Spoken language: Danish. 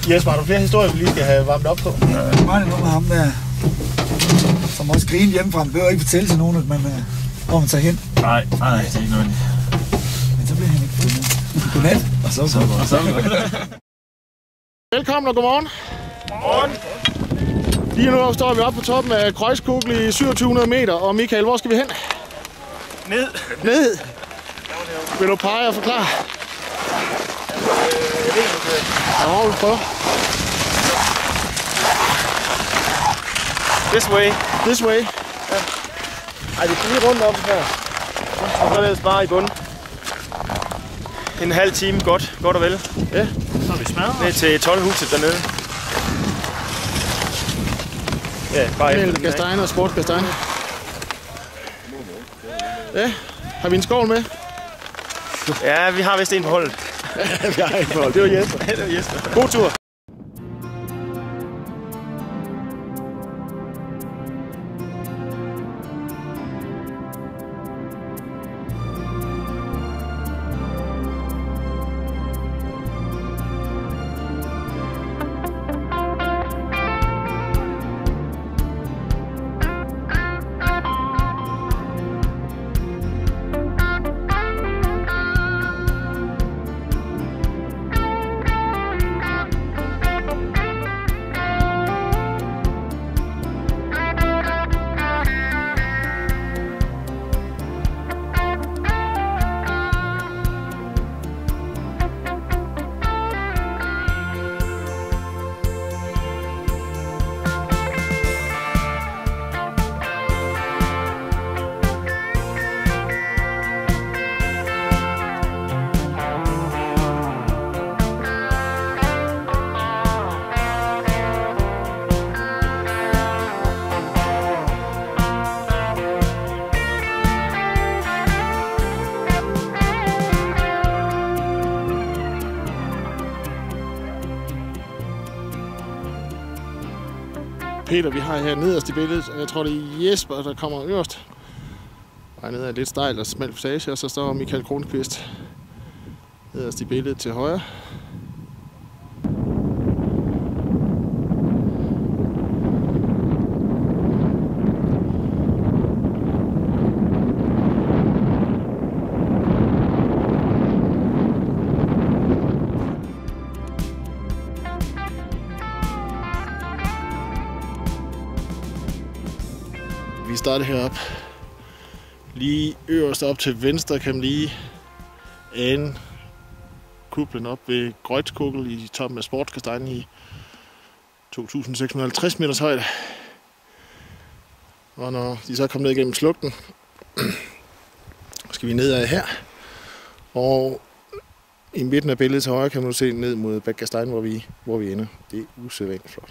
Jesper, har du flere historier, vi lige skal have varmet op på? Meget nu med ham der, som også griner hjemmefra. Han behøver ikke fortælle til nogen, at man, hvor man tager hen. Nej, det er ikke noget. Men så bliver han ikke fundet. Godnat. Og så. Velkommen og godmorgen. Godmorgen. Lige nu står vi oppe på toppen af Kreuzkugel i 2700 meter. Og Michael, hvor skal vi hen? Ned. Ned? Vil du pege og forklare? Ja, hvor vil du prøve? This way. This way. Ja. Ej, det er lige rundt om her. Og så er det bare i bunden. En halv time, godt og vel. Ja, så er vi smadret. Ned til 12-huset dernede. Ja, bare mellem Gastein og Sport Gastein. Ja, har vi en skål med? Ja, vi har vist en på holdet. Ja, vi har en på holdet. Det var Jesper. Det var Jesper. God tur. Peter, vi har her nederst i billedet, og jeg tror, det er Jesper, der kommer øverst. Og nede er lidt stejl og smalt passage, og så står Michael Kronqvist nederst i billedet til højre. Vi starter heroppe. Lige øverst op til venstre kan man lige ane kuplen op ved Kreuzkugel i toppen af Sport Gastein i 2650 meters højde. Og når de så er kommet ned igennem slugten, skal vi nedad her. Og i midten af billedet til højre kan man se ned mod Bad Gastein, hvor vi ender. Det er usædvanligt flot.